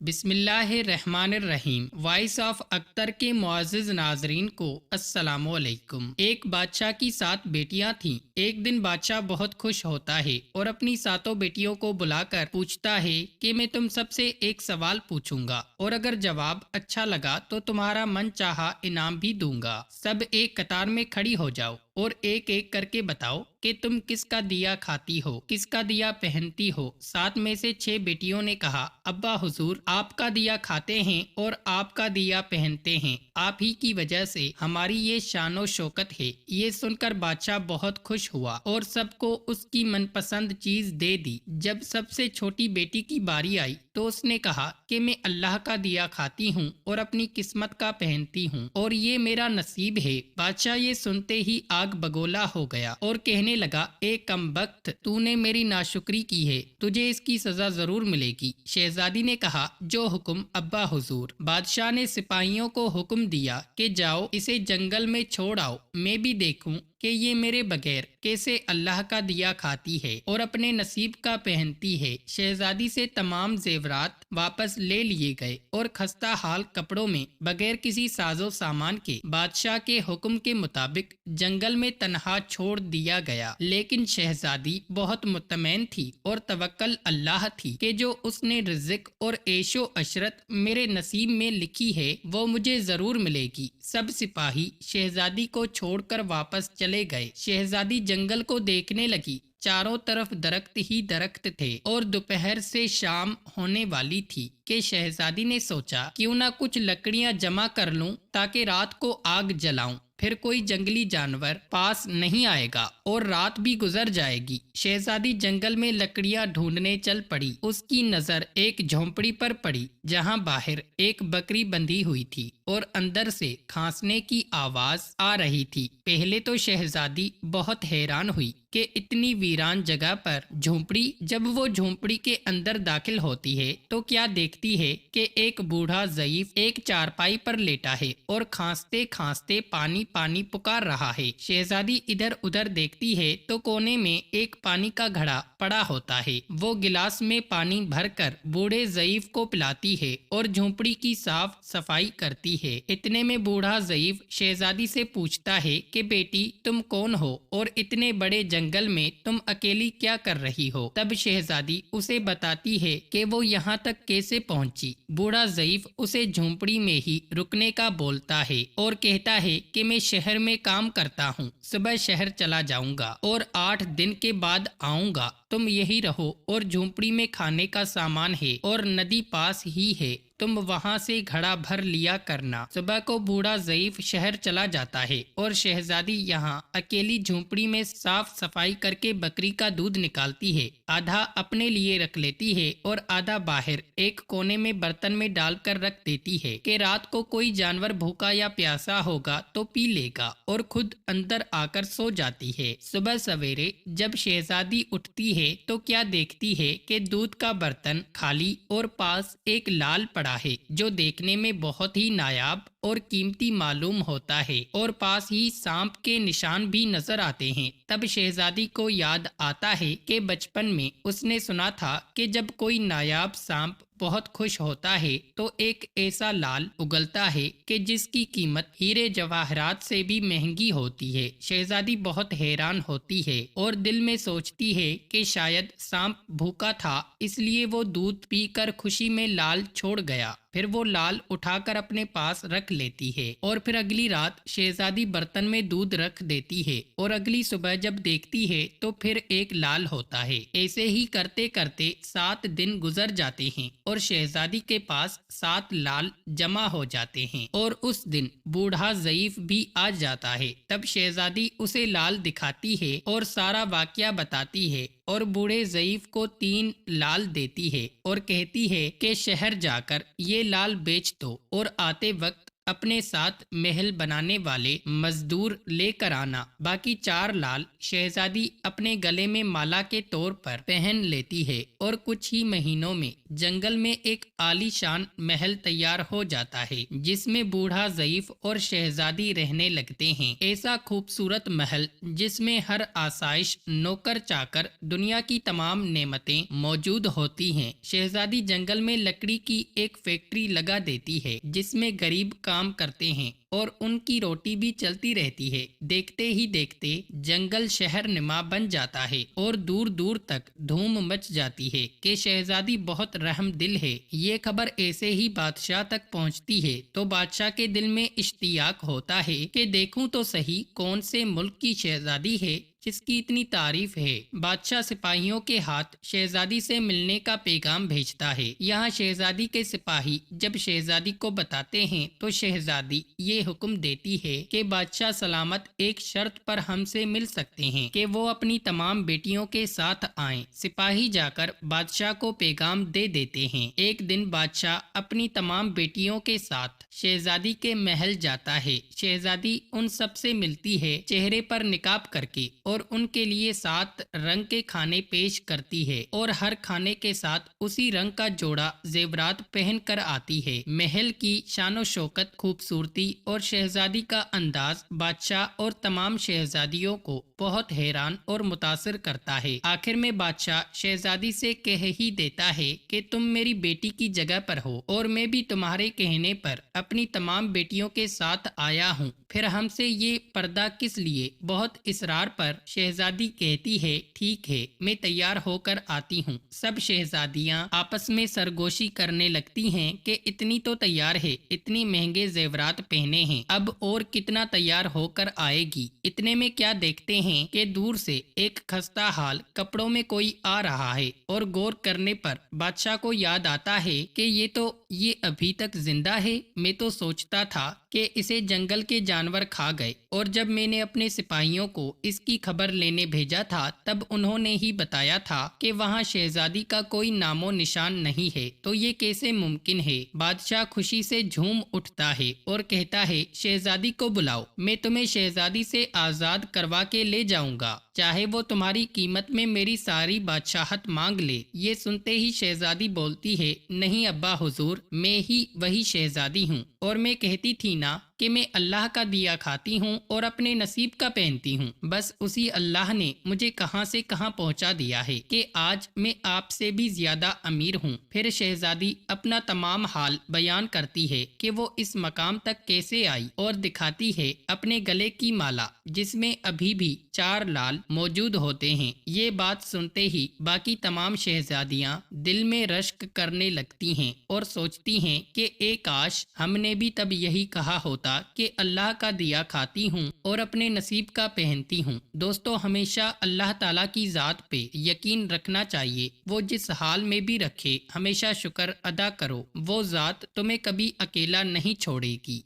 بسم اللہ الرحمن الرحیم۔ وائس آف اختر کے معزز ناظرین کو السلام علیکم۔ ایک بادشاہ کی 7 بیٹیاں تھیں۔ ایک دن بادشاہ بہت خوش ہوتا ہے اور اپنی 7 بیٹیوں کو بلا کر پوچھتا ہے کہ میں تم سب سے ایک سوال پوچھوں گا اور اگر جواب اچھا لگا تو تمہارا من چاہا انعام بھی دوں گا۔ سب ایک قطار میں کھڑی ہو جاؤ اور ایک ایک کر کے بتاؤ کہ تم کس کا دیا کھاتی ہو، کس کا دیا پہنتی ہو۔ 7 میں سے 6 بیٹیوں نے کہا، ابا حضور آپ کا دیا کھاتے ہیں اور آپ کا دیا پہنتے ہیں، آپ ہی کی وجہ سے ہماری یہ شان و شوکت ہے۔ یہ سن کر بادشاہ بہت خوش ہوا اور سب کو اس کی من پسند چیز دے دی۔ جب سب سے چھوٹی بیٹی کی باری آئی تو اس نے کہا کہ میں اللہ کا دیا کھاتی ہوں اور اپنی قسمت کا پہنتی ہوں اور یہ میرا نصیب ہے۔ بادشاہ یہ سنتے ہی آگ بگولا ہو گیا اور کہنے لگا، اے کم بخت، تو نے میری ناشکری کی ہے، تجھے اس کی سزا ضرور ملے گی۔ شہزادی نے کہا، جو حکم ابا حضور۔ بادشاہ نے سپاہیوں کو حکم دیا کہ جاؤ اسے جنگل میں چھوڑ آؤ، میں بھی دیکھوں کہ یہ میرے بغیر کیسے اللہ کا دیا کھاتی ہے اور اپنے نصیب کا پہنتی ہے۔ شہزادی سے تمام زیورات واپس لے لیے گئے اور خستہ حال کپڑوں میں بغیر کسی ساز و سامان کے بادشاہ کے حکم کے مطابق جنگل میں تنہا چھوڑ دیا گیا۔ لیکن شہزادی بہت مطمئن تھی اور توکل اللہ تھی کہ جو اس نے رزق اور عیش و عشرت میرے نصیب میں لکھی ہے وہ مجھے ضرور ملے گی۔ سب سپاہی شہزادی کو چھوڑ کر واپس چلے گئے۔ شہزادی جنگل کو دیکھنے لگی، چاروں طرف درخت ہی درخت تھے اور دوپہر سے شام ہونے والی تھی کہ شہزادی نے سوچا کیوں نہ کچھ لکڑیاں جمع کر لوں تاکہ رات کو آگ جلاؤں، پھر کوئی جنگلی جانور پاس نہیں آئے گا اور رات بھی گزر جائے گی۔ شہزادی جنگل میں لکڑیاں ڈھونڈنے چل پڑی۔ اس کی نظر ایک جھونپڑی پر پڑی جہاں باہر ایک بکری بندھی ہوئی تھی اور اندر سے کھانسنے کی آواز آ رہی تھی۔ پہلے تو شہزادی بہت حیران ہوئی کہ اتنی ویران جگہ پر جھونپڑی۔ جب وہ جھونپڑی کے اندر داخل ہوتی ہے تو کیا دیکھتی ہے کہ ایک بوڑھا ضعیف ایک چارپائی پر لیٹا ہے اور کھانستے کھانستے پانی پانی پکار رہا ہے۔ شہزادی ادھر ادھر دیکھتی ہے تو کونے میں ایک پانی کا گھڑا پڑا ہوتا ہے۔ وہ گلاس میں پانی بھر کر بوڑھے ضعیف کو پلاتی ہے اور جھونپڑی کی صاف صفائی کرتی ہے۔ اتنے میں بوڑھا ضعیف شہزادی سے پوچھتا ہے کہ بیٹی تم کون ہو اور اتنے بڑے جنگل میں تم اکیلی کیا کر رہی ہو؟ تب شہزادی اسے بتاتی ہے کہ وہ یہاں تک کیسے پہنچی۔ بوڑھا ضعیف اسے جھونپڑی میں ہی رکنے کا بولتا ہے اور کہتا ہے کہ میں شہر میں کام کرتا ہوں، صبح شہر چلا جاؤں گا اور 8 دن کے بعد آؤں گا، تم یہی رہو اور جھونپڑی میں کھانے کا سامان ہے اور ندی پاس ہی ہے، تم وہاں سے گھڑا بھر لیا کرنا۔ صبح کو بوڑھا ضعیف شہر چلا جاتا ہے اور شہزادی یہاں اکیلی جھونپڑی میں صاف صفائی کر کے بکری کا دودھ نکالتی ہے، آدھا اپنے لیے رکھ لیتی ہے اور آدھا باہر ایک کونے میں برتن میں ڈال کر رکھ دیتی ہے کہ رات کو کوئی جانور بھوکا یا پیاسا ہوگا تو پی لے گا، اور خود اندر آ کر سو جاتی ہے۔ صبح سویرے جب شہزادی اٹھتی ہے تو کیا دیکھتی ہے کہ دودھ کا برتن خالی اور پاس ایک لال پڑا ہے جو دیکھنے میں بہت ہی نایاب اور قیمتی معلوم ہوتا ہے اور پاس ہی سانپ کے نشان بھی نظر آتے ہیں۔ تب شہزادی کو یاد آتا ہے کہ بچپن میں اس نے سنا تھا کہ جب کوئی نایاب سانپ بہت خوش ہوتا ہے تو ایک ایسا لال اگلتا ہے کہ جس کی قیمت ہیرے جواہرات سے بھی مہنگی ہوتی ہے۔ شہزادی بہت حیران ہوتی ہے اور دل میں سوچتی ہے کہ شاید سانپ بھوکا تھا اس لیے وہ دودھ پی کر خوشی میں لال چھوڑ گیا۔ پھر وہ لال اٹھا کر اپنے پاس رکھ لیتی ہے اور پھر اگلی رات شہزادی برتن میں دودھ رکھ دیتی ہے اور اگلی صبح جب دیکھتی ہے تو پھر ایک لال ہوتا ہے۔ ایسے ہی کرتے کرتے 7 دن گزر جاتے ہیں اور شہزادی کے پاس 7 لال جمع ہو جاتے ہیں اور اس دن بوڑھا ضعیف بھی آ جاتا ہے۔ تب شہزادی اسے لال دکھاتی ہے اور سارا واقعہ بتاتی ہے اور بوڑھے ضعیف کو 3 لال دیتی ہے اور کہتی ہے کہ شہر جا کر یہ لال بیچ دو اور آتے وقت اپنے ساتھ محل بنانے والے مزدور لے کر آنا۔ باقی 4 لال شہزادی اپنے گلے میں مالا کے طور پر پہن لیتی ہے اور کچھ ہی مہینوں میں جنگل میں ایک عالی شان محل تیار ہو جاتا ہے جس میں بوڑھا ضعیف اور شہزادی رہنے لگتے ہیں۔ ایسا خوبصورت محل جس میں ہر آسائش، نوکر چاکر، دنیا کی تمام نعمتیں موجود ہوتی ہیں۔ شہزادی جنگل میں لکڑی کی ایک فیکٹری لگا دیتی ہے جس میں غریب کام کرتے ہیں اور ان کی روٹی بھی چلتی رہتی ہے۔ دیکھتے ہی دیکھتے جنگل شہر نما بن جاتا ہے اور دور دور تک دھوم مچ جاتی ہے کہ شہزادی بہت رحم دل ہے۔ یہ خبر ایسے ہی بادشاہ تک پہنچتی ہے تو بادشاہ کے دل میں اشتیاق ہوتا ہے کہ دیکھوں تو صحیح کون سے ملک کی شہزادی ہے جس کی اتنی تعریف ہے۔ بادشاہ سپاہیوں کے ہاتھ شہزادی سے ملنے کا پیغام بھیجتا ہے۔ یہاں شہزادی کے سپاہی جب شہزادی کو بتاتے ہیں تو شہزادی یہ حکم دیتی ہے کہ بادشاہ سلامت ایک شرط پر ہم سے مل سکتے ہیں کہ وہ اپنی تمام بیٹیوں کے ساتھ آئیں۔ سپاہی جا کر بادشاہ کو پیغام دے دیتے ہیں۔ ایک دن بادشاہ اپنی تمام بیٹیوں کے ساتھ شہزادی کے محل جاتا ہے۔ شہزادی ان سب سے ملتی ہے چہرے پر نقاب کر کے اور ان کے لیے 7 رنگ کے کھانے پیش کرتی ہے اور ہر کھانے کے ساتھ اسی رنگ کا جوڑا زیورات پہن کر آتی ہے۔ محل کی شان و شوکت، خوبصورتی اور شہزادی کا انداز بادشاہ اور تمام شہزادیوں کو بہت حیران اور متاثر کرتا ہے۔ آخر میں بادشاہ شہزادی سے کہہ ہی دیتا ہے کہ تم میری بیٹی کی جگہ پر ہو اور میں بھی تمہارے کہنے پر اپنی تمام بیٹیوں کے ساتھ آیا ہوں، پھر ہم سے یہ پردہ کس لیے؟ بہت اصرار پر شہزادی کہتی ہے ٹھیک ہے، میں تیار ہو کر آتی ہوں۔ سب شہزادیاں آپس میں سرگوشی کرنے لگتی ہیں کہ اتنی تو تیار ہے، اتنی مہنگے زیورات پہنے ہیں، اب اور کتنا تیار ہو کر آئے گی۔ اتنے میں کیا دیکھتے ہیں کہ دور سے ایک خستہ حال کپڑوں میں کوئی آ رہا ہے اور غور کرنے پر بادشاہ کو یاد آتا ہے کہ یہ ابھی تک زندہ ہے۔ میں تو سوچتا تھا کہ اسے جنگل کے جانور کھا گئے، اور جب میں نے اپنے سپاہیوں کو اس کی خبر لینے بھیجا تھا تب انہوں نے ہی بتایا تھا کہ وہاں شہزادی کا کوئی نام و نشان نہیں ہے، تو یہ کیسے ممکن ہے؟ بادشاہ خوشی سے جھوم اٹھتا ہے اور کہتا ہے شہزادی کو بلاؤ، میں تمہیں شہزادی سے آزاد کروا کے لے جاؤں گا، چاہے وہ تمہاری قیمت میں میری ساری بادشاہت مانگ لے۔ یہ سنتے ہی شہزادی بولتی ہے نہیں ابا حضور، میں ہی وہی شہزادی ہوں، اور میں کہتی تھی نا کہ میں اللہ کا دیا کھاتی ہوں اور اپنے نصیب کا پہنتی ہوں، بس اسی اللہ نے مجھے کہاں سے کہاں پہنچا دیا ہے کہ آج میں آپ سے بھی زیادہ امیر ہوں۔ پھر شہزادی اپنا تمام حال بیان کرتی ہے کہ وہ اس مقام تک کیسے آئی اور دکھاتی ہے اپنے گلے کی مالا جس میں ابھی بھی 4 لال موجود ہوتے ہیں۔ یہ بات سنتے ہی باقی تمام شہزادیاں دل میں رشک کرنے لگتی ہیں اور سوچتی ہیں کہ اے کاش ہم نے بھی تب یہی کہا ہوتا کہ اللہ کا دیا کھاتی ہوں اور اپنے نصیب کا پہنتی ہوں۔ دوستو، ہمیشہ اللہ تعالیٰ کی ذات پہ یقین رکھنا چاہیے، وہ جس حال میں بھی رکھے ہمیشہ شکر ادا کرو، وہ ذات تمہیں کبھی اکیلا نہیں چھوڑے گی۔